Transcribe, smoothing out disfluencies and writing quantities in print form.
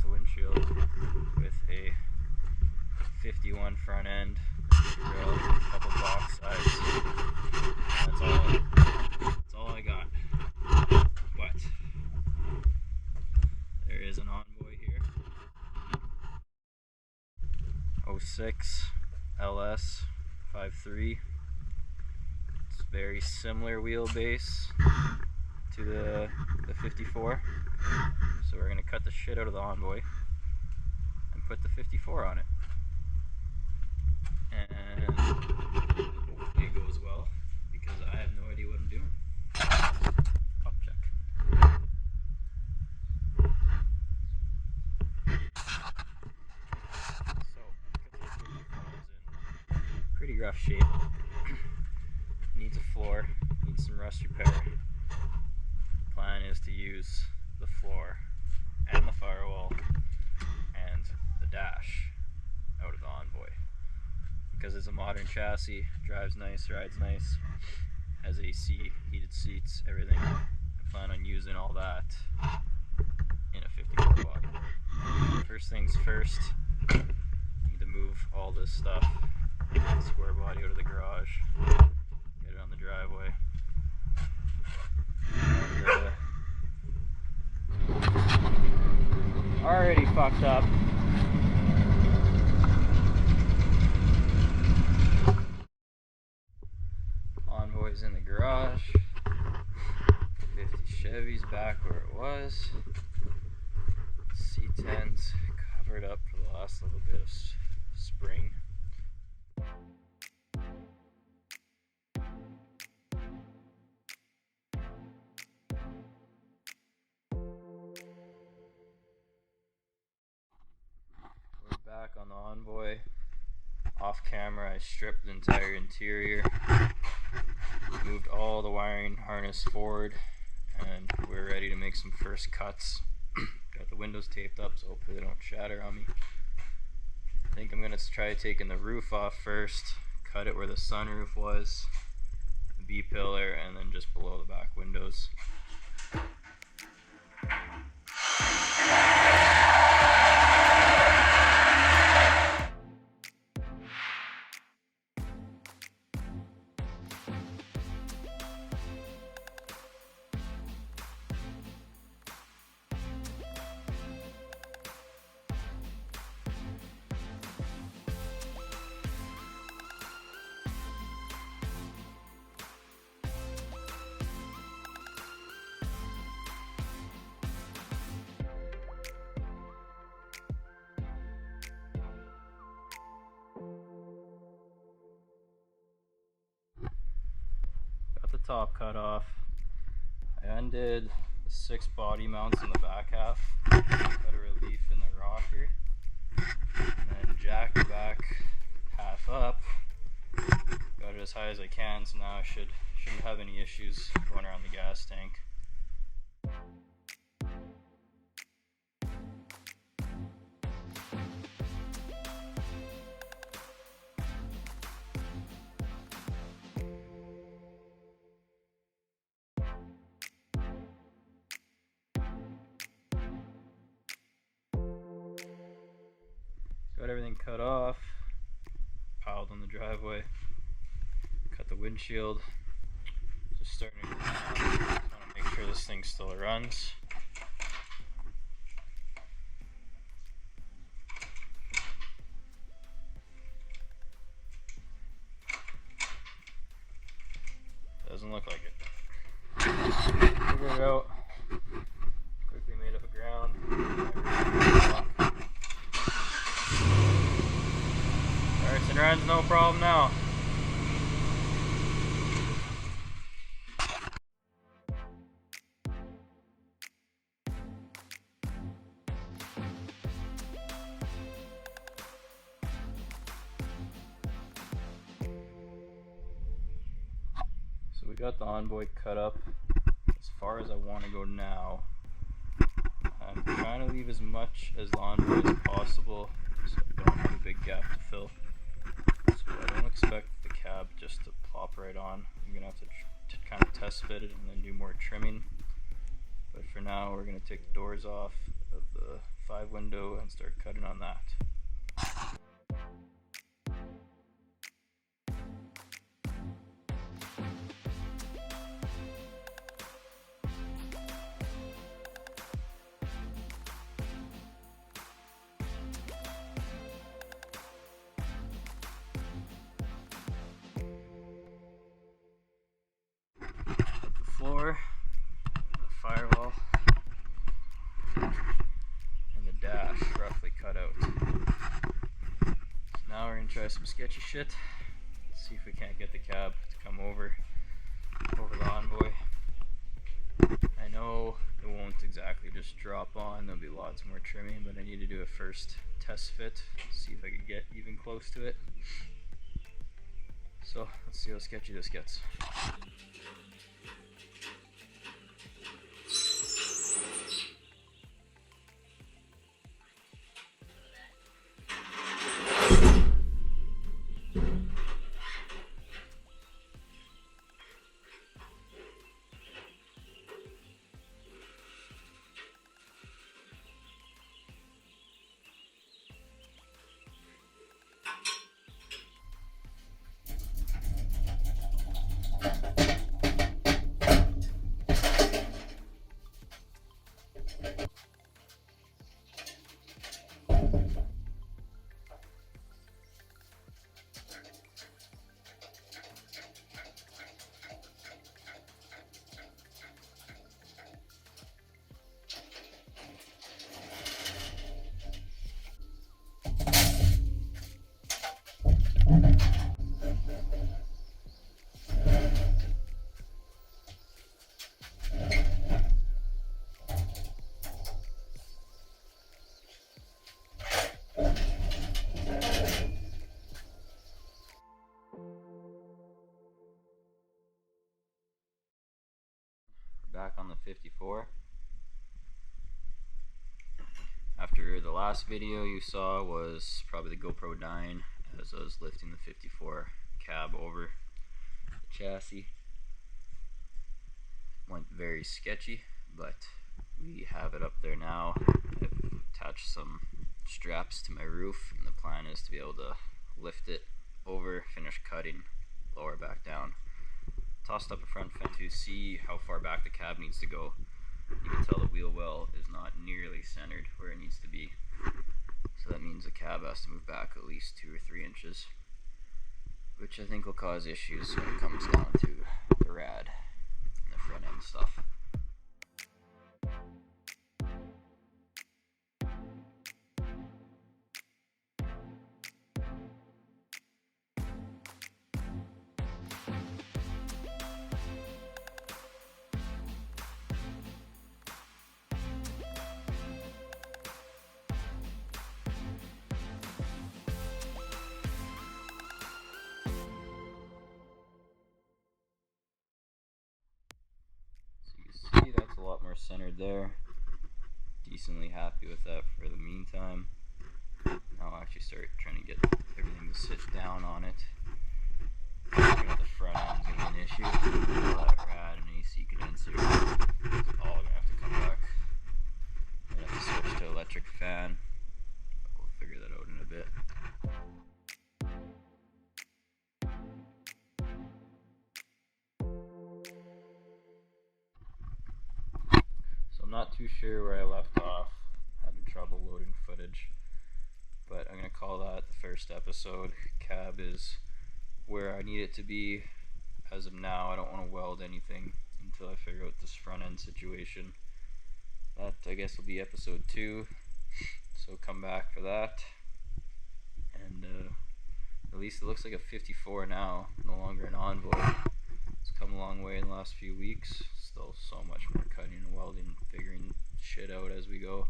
the windshield with a 51 front end, grill, a couple box sides. That's all I got. But there is an Envoy here. 06 LS 5.3. It's very similar wheelbase to the 54. So we're going to cut the shit out of the Envoy and put the 54 on it. And hopefully it goes well, because I have no idea what I'm doing. Pop check. So, because this is in pretty rough shape, needs a floor, needs some rust repair. The plan is to use the floor and the firewall and the dash out of the Envoy, because it's a modern chassis, drives nice, rides nice, has AC, heated seats, everything. I plan on using all that in a 54 body. First things first, need to move all this stuff, get the square body out of the garage, get it on the driveway. And, already fucked up. Envoy's in the garage. 50 Chevy's back where it was. C10's covered up for the last little bit of spring. We're back on the Envoy. Off camera, I stripped the entire interior, moved all the wiring harness forward, and we're ready to make some first cuts. Got the windows taped up so hopefully they don't shatter on me. I think I'm going to try taking the roof off first, cut it where the sunroof was, the B-pillar, and then just below the back windows. Top cut off. I undid the 6 body mounts in the back half, cut a relief in the rocker, and then jacked the back half up, got it as high as I can, so now I shouldn't have any issues going around the gas tank. Got everything cut off, piled on the driveway, cut the windshield, just starting to want to make sure this thing still runs. Doesn't look like it. Figured it out, quickly made up a ground. Starts and runs, no problem now. So we got the Envoy cut up as far as I want to go now. I'm trying to leave as much as the Envoy as possible so I don't have a big gap to fill. So I don't expect the cab just to plop right on. I'm going to have to kind of test fit it and then do more trimming. But for now we're going to take the doors off of the 5 window and start cutting on that. The floor, the firewall, and the dash roughly cut out. So now we're gonna try some sketchy shit. See if we can't get the cab to come over the Envoy. I know it won't exactly just drop on, there'll be lots more trimming, but I need to do a first test fit, see if I can get even close to it. So let's see how sketchy this gets. Back on the 54. After the last video you saw was probably the GoPro 9 as I was lifting the 54 cab over the chassis. Went very sketchy, but we have it up there now. I've attached some straps to my roof and the plan is to be able to lift it over, finish cutting, lower back down. Tossed up a front fender to see how far back the cab needs to go. You can tell the wheel well is not nearly centered where it needs to be. So that means the cab has to move back at least 2 or 3 inches, which I think will cause issues when it comes down to the rad and the front end stuff. See, that's a lot more centered there. Decently happy with that for the meantime. Now I'll actually start trying to get everything to sit down on it. The front end's gonna be an issue. All that rad and AC condenser, it's all gonna have to come back. I'm gonna have to switch to electric fan. We'll figure that out in a bit. I'm not too sure where I left off, having trouble loading footage, but I'm going to call that the first episode. Cab is where I need it to be as of now. I don't want to weld anything until I figure out this front end situation. That I guess will be episode 2, so come back for that. And at least it looks like a 54 now, no longer an Envoy. It's come a long way in the last few weeks. Still so much more cutting and welding and figuring shit out as we go.